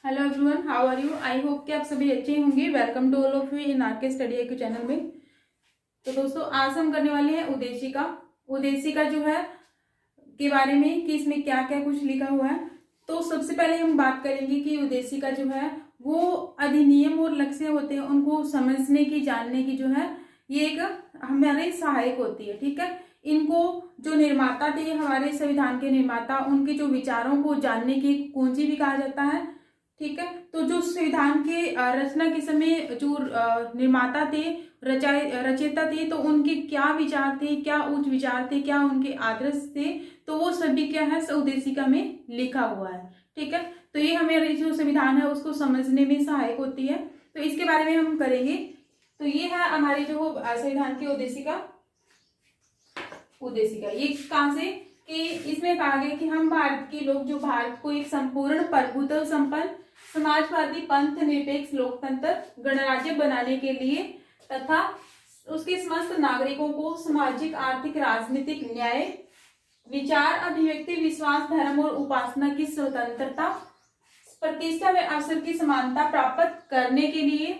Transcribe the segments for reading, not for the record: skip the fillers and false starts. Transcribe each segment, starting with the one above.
Hello everyone, how are you. I hope कि आप सभी अच्छे होंगे। Welcome to all of you in R K study AQ channel में। तो दोस्तों, आज हम करने वाले हैं उदेशिका जो है के बारे में कि इसमें क्या क्या कुछ लिखा हुआ है। तो सबसे पहले हम बात करेंगे कि उदेशिका जो है वो अधिनियम और लक्ष्य होते हैं, उनको समझने की, जानने की जो है ये एक हमारे सहायक होती है। ठीक है, इनको जो निर्माता थे, हमारे संविधान के निर्माता, उनके जो विचारों को जानने की कुंजी भी कहा जाता है। ठीक है, तो जो संविधान के रचना के समय जो निर्माता थे, रचयिता थे, तो उनके क्या विचार थे, क्या उच्च विचार थे, क्या उनके आदर्श थे, तो वो सभी क्या है उदेशिका में लिखा हुआ है। ठीक है, तो ये हमारे जो संविधान है उसको समझने में सहायक होती है। तो इसके बारे में हम करेंगे। तो ये है हमारी जो संविधान की उदेशिका ये कहाँ से कि इसमें कहा गया कि हम भारत के लोग जो भारत को एक संपूर्ण प्रभुत्व संपन्न समाजवादी पंथ निरपेक्ष लोकतंत्र गणराज्य बनाने के लिए तथा उसके समस्त नागरिकों को सामाजिक, आर्थिक, राजनीतिक न्याय, विचार, अभिव्यक्ति, विश्वास, धर्म और उपासना की स्वतंत्रता, प्रतिष्ठा व अवसर की समानता प्राप्त करने के लिए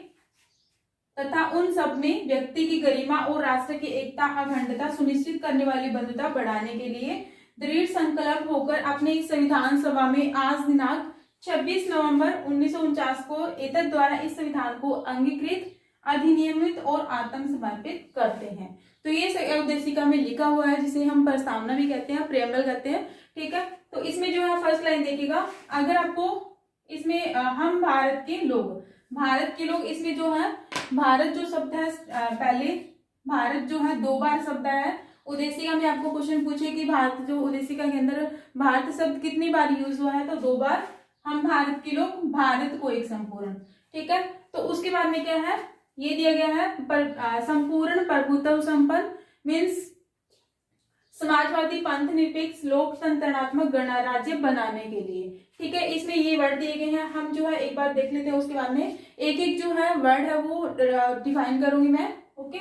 तथा उन सब में व्यक्ति की गरिमा और राष्ट्र की एकता, अखंडता सुनिश्चित करने वाली बंधुता बढ़ाने के लिए दृढ़ संकल्प होकर अपने संविधान सभा में आज दिनांक 26 नवंबर 1949 को एतद द्वारा इस संविधान को अंगीकृत, अधिनियमित और आत्म समर्पित करते हैं। तो ये उदेशिका में लिखा हुआ है, जिसे हम प्रस्तावना भी कहते हैं, प्रेम्बल कहते हैं। ठीक है, तो इसमें जो है फर्स्ट लाइन देखिएगा। अगर आपको इसमें हम भारत के लोग इसमें जो है भारत जो शब्द है, पहले भारत जो है 2 बार शब्द है उदेशिका में। आपको क्वेश्चन पूछे कि भारत जो उदेशिका के अंदर भारत शब्द कितनी बार यूज हुआ है, तो 2 बार। हम भारत के लोग, भारत को एक संपूर्ण। ठीक है, तो उसके बाद में क्या है, ये दिया गया है संपूर्ण प्रभुत्व संपन्न मीन्स समाजवादी पंथ निरपेक्ष लोकतंत्रात्मक गणराज्य बनाने के लिए। ठीक है, इसमें ये वर्ड दिए गए हैं, हम जो है एक बार देख लेते हैं, उसके बाद में एक एक जो है वर्ड है वो डिफाइन करूंगी मैं। ओके,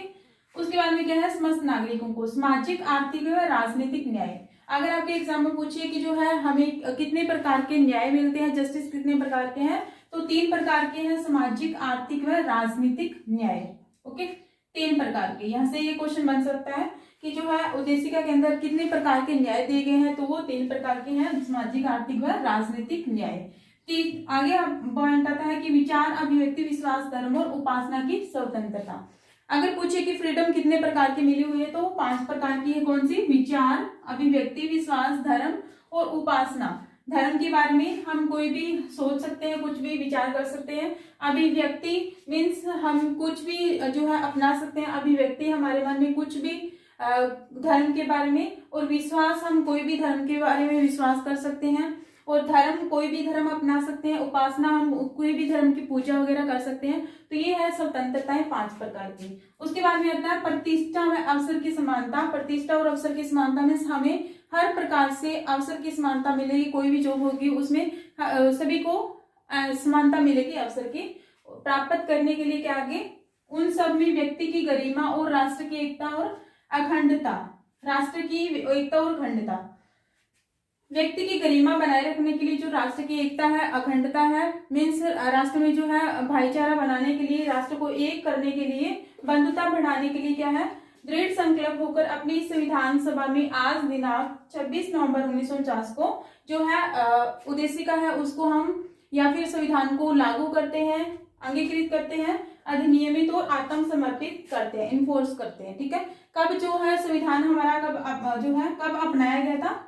उसके बाद में क्या है, समस्त नागरिकों को सामाजिक, आर्थिक व राजनीतिक न्याय। अगर आपके एग्जाम में पूछिए कि जो है हमें कितने प्रकार के न्याय मिलते हैं, जस्टिस कितने प्रकार के हैं, तो 3 प्रकार के हैं, सामाजिक, आर्थिक व राजनीतिक न्याय। ओके, 3 प्रकार के। यहाँ से ये क्वेश्चन बन सकता है कि जो है उदेशिका के अंदर कितने प्रकार के न्याय दिए गए हैं, तो वो 3 प्रकार के हैं, सामाजिक, आर्थिक व राजनीतिक न्याय। आगे पॉइंट आता है कि विचार, अभिव्यक्ति, विश्वास, धर्म और उपासना की स्वतंत्रता। अगर पूछे कि फ्रीडम कितने प्रकार की मिली हुई है, तो 5 प्रकार की है। कौन सी? विचार, अभिव्यक्ति, विश्वास, धर्म और उपासना। धर्म के बारे में हम कोई भी सोच सकते हैं, कुछ भी विचार कर सकते हैं। अभिव्यक्ति मीन्स हम कुछ भी जो है अपना सकते हैं, अभिव्यक्ति हमारे मन में कुछ भी धर्म के बारे में, और विश्वास हम कोई भी धर्म के बारे में विश्वास कर सकते हैं, और धर्म कोई भी धर्म अपना सकते हैं, उपासना हम कोई भी धर्म की पूजा वगैरह कर सकते हैं। तो ये है स्वतंत्रताएं 5 प्रकार की। उसके बाद में आता है प्रतिष्ठा में अवसर की समानता। प्रतिष्ठा और अवसर की समानता में हमें हर प्रकार से अवसर की समानता मिलेगी, कोई भी जॉब होगी उसमें सभी को समानता मिलेगी अवसर की। प्राप्त करने के लिए क्या आगे, उन सब में व्यक्ति की गरिमा और राष्ट्र की एकता और अखंडता, राष्ट्र की एकता और अखंडता, व्यक्ति की गरिमा बनाए रखने के लिए जो राष्ट्र की एकता है, अखंडता है, मीन्स राष्ट्र में जो है भाईचारा बनाने के लिए, राष्ट्र को एक करने के लिए, बंधुता बढ़ाने के लिए क्या है, दृढ़ संकल्प होकर अपनी संविधान सभा में आज दिनांक 26 नवंबर 1949 को जो है उदेशिका है उसको हम या फिर संविधान को लागू करते हैं, अंगीकृत करते हैं, अधिनियमित और आत्म समर्पित करते हैं, इन्फोर्स करते हैं। ठीक है, कब जो है संविधान हमारा कब अपनाया गया था,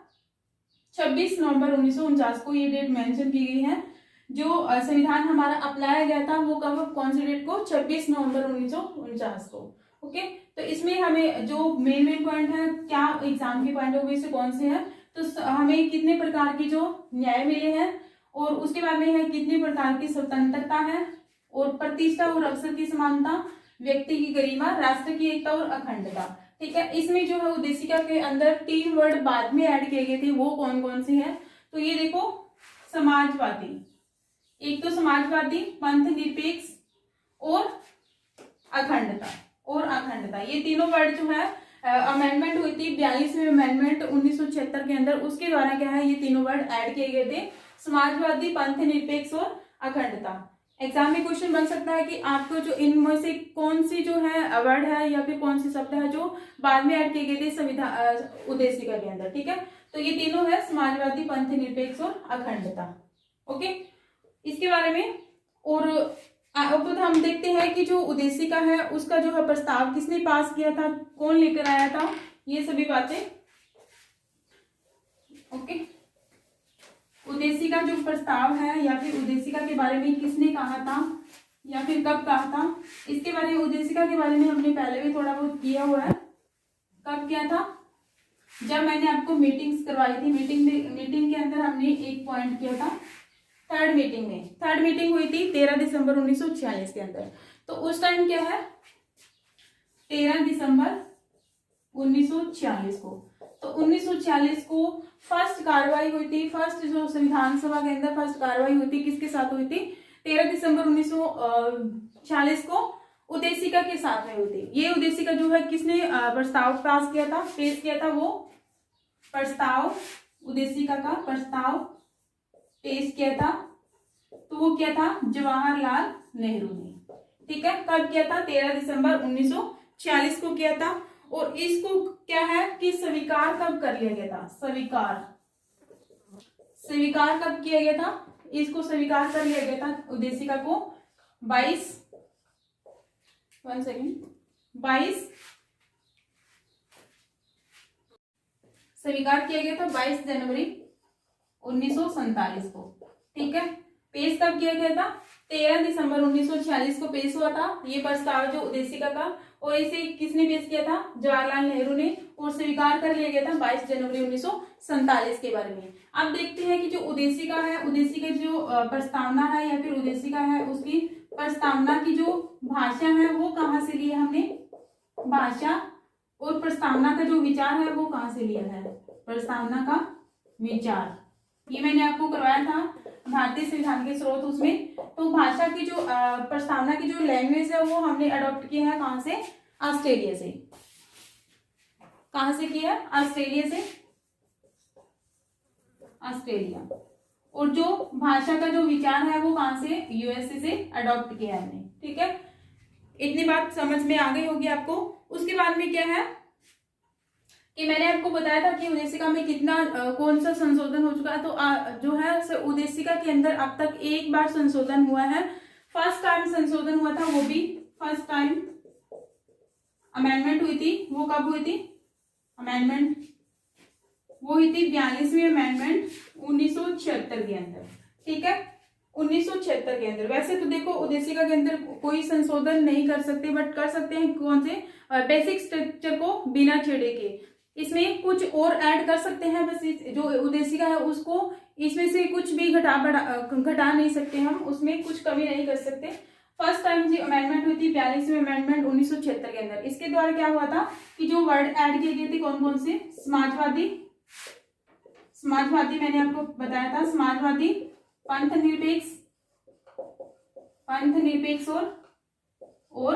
26 नवंबर 1949 को ये डेट मेंशन की गई है। जो संविधान हमारा अपनाया गया था वो कब, कौन सी डेट को, 26 नवंबर 1949 को। ओके, तो इसमें हमें जो मेन पॉइंट है, क्या एग्जाम के पॉइंट ऑफ व्यू से कौन से हैं, तो हमें कितने प्रकार की जो न्याय मिले हैं, और उसके बाद में है कितने प्रकार की स्वतंत्रता है, और प्रतिष्ठा और अवसर की समानता, व्यक्ति की गरिमा, राष्ट्र की एकता और अखंडता। ठीक है, इसमें जो है उदेशिका के अंदर 3 वर्ड बाद में ऐड किए गए थे, वो कौन कौन से हैं, तो ये देखो, समाजवादी, एक तो समाजवादी, पंथ निरपेक्ष और अखंडता, ये तीनों वर्ड जो है अमेंडमेंट हुई थी 42वीं अमेंडमेंट 1976 के अंदर, उसके द्वारा क्या है ये तीनों वर्ड ऐड किए गए थे, समाजवादी, पंथ निरपेक्ष और अखंडता। एग्जाम में क्वेश्चन बन सकता है कि आपको जो इनमें से कौन सी जो है वर्ड है या फिर कौन सी शब्द है जो बाद में ऐड किए गए थे संविधान उद्देशिका के अंदर, ठीक है। तो ये तीनों है समाजवादी, पंथ निरपेक्ष और अखंडता। ओके, इसके बारे में। और अब हम देखते हैं कि जो उद्देशिका है उसका जो है प्रस्ताव किसने पास किया था, कौन लेकर आया था, ये सभी बातें। ओके, उद्देशिका जो प्रस्ताव है या फिर उद्देशिका के बारे में किसने कहा था या फिर कब कहा था, इसके बारे में, उद्देशिका के बारे में हमने पहले भी थोड़ा बहुत किया हुआ है। कब किया था, जब मैंने आपको मीटिंग्स करवाई थी। मीटिंग के अंदर हमने एक पॉइंट किया था, थर्ड मीटिंग हुई थी 13 दिसंबर 1946 के अंदर। तो उस टाइम क्या है, 13 दिसंबर 1946 को, तो 1946 को फर्स्ट कार्रवाई हुई थी, फर्स्ट जो संविधान सभा के अंदर फर्स्ट कार्रवाई हुई थी, किसके साथ हुई थी, 13 दिसंबर 1946 को उद्देशिका के साथ में हुई थी। ये उद्देशिका जो है किसने प्रस्ताव पास किया था, पेश किया था, वो प्रस्ताव, उद्देशिका का प्रस्ताव पेश किया था, तो वो क्या था, जवाहरलाल नेहरू ने, ठीक है। कब किया था, 13 दिसंबर 1946 को किया था। और इसको क्या है कि स्वीकार कब कर लिया गया था, स्वीकार कब किया गया था, इसको स्वीकार कर लिया गया था उद्देशिका को 22 स्वीकार किया गया था 22 जनवरी 1947 को, ठीक है। पेश कब किया गया था, 13 दिसंबर 1946 को पेश हुआ था ये प्रस्ताव जो उद्देशिका का, और इसे किसने पेश किया था, जवाहरलाल नेहरू ने, और स्वीकार कर लिया गया था 22 जनवरी 1947 के बारे में। अब देखते हैं कि जो उद्देशिका है, उद्देशिका जो प्रस्तावना है या फिर उद्देशिका है, उसकी प्रस्तावना की जो भाषा है वो कहाँ से लिया हमने, भाषा, और प्रस्तावना का जो विचार है वो कहाँ से लिया है, प्रस्तावना का विचार। ये मैंने आपको करवाया था भारतीय संविधान के स्रोत उसमें। तो भाषा की जो प्रस्तावना की जो लैंग्वेज है वो हमने अडॉप्ट किया है कहाँ से, ऑस्ट्रेलिया से। कहाँ से किया है, ऑस्ट्रेलिया से, ऑस्ट्रेलिया। और जो भाषा का जो विचार है वो कहाँ से, यूएसए से अडॉप्ट किया है हमने, ठीक है। इतनी बात समझ में आ गई होगी आपको। उसके बाद में क्या है कि मैंने आपको बताया था कि उद्देशिका में कितना कौन सा संशोधन हो चुका है। तो जो है उद्देशिका के अंदर अब तक एक बार संशोधन हुआ है, फर्स्ट टाइम संशोधन हुआ था, वो भी फर्स्ट टाइम अमेंडमेंट हुई थी। वो कब हुई थी अमेंडमेंट, वो हुई थी 42वीं अमेंडमेंट 1976 के अंदर, ठीक है, 1976 के अंदर। वैसे तो देखो उद्देशिका के अंदर कोई संशोधन नहीं कर सकते, बट कर सकते हैं कौन से, बेसिक स्ट्रक्चर को बिना छेड़े के। इसमें कुछ और ऐड कर सकते हैं, बस जो उद्देशिका है उसको इसमें से कुछ भी घटा नहीं सकते हम, उसमें कुछ कमी नहीं कर सकते। फर्स्ट टाइम जो अमेंडमेंट हुई थी 42वीं अमेंडमेंट 1976 के अंदर, इसके द्वारा क्या हुआ था कि जो वर्ड ऐड किए गए थे कौन कौन से, समाजवादी मैंने आपको बताया था, समाजवादी, पंथ निरपेक्ष और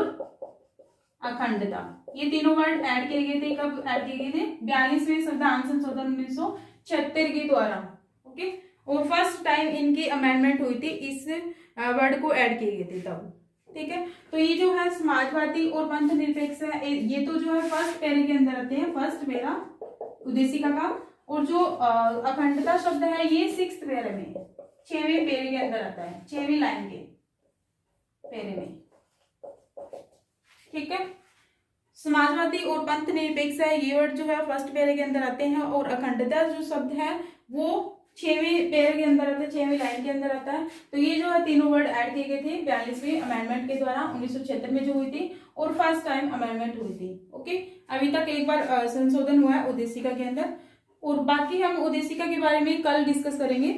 अखंडता, ये तीनों वर्ड ऐड किए गए थे। कब ऐड किए गए थे, 42वें संविधान संशोधन 1976 के द्वारा, ओके। और फर्स्ट टाइम इनकी अमेंडमेंट हुई थी, इस वर्ड को ऐड किए गए थे तब, ठीक है। तो ये जो है समाजवादी और पंथ निरपेक्ष है, ये तो जो है फर्स्ट पैरे के अंदर आते हैं, फर्स्ट पैरा उद्देशिका का। और जो अखंडता शब्द है ये 6th पैरे में, 6वें पैरे के अंदर आता है, 6वीं लाइन के पैरे में, ठीक है। समाजवादी और पंथ निरपेक्ष है, ये वर्ड जो है फर्स्ट पैरे के अंदर आते हैं। और अखंडता जो शब्द है वो 6वें पैरे के अंदर आता है, 6वीं लाइन के अंदर आता है। तो ये जो है तीनों वर्ड ऐड किए गए थे 42वीं अमेंडमेंट के द्वारा 1976 में जो हुई थी, और फर्स्ट टाइम अमेंडमेंट हुई थी, ओके। अभी तक एक बार संशोधन हुआ है उद्देशिका के अंदर, और बाकी हम उद्देशिका के बारे में कल डिस्कस करेंगे,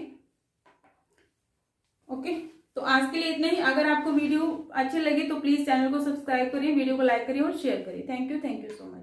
ओके। तो आज के लिए इतना ही। अगर आपको वीडियो अच्छे लगे तो प्लीज चैनल को सब्सक्राइब करिए, वीडियो को लाइक करिए और शेयर करिए। Thank you so much.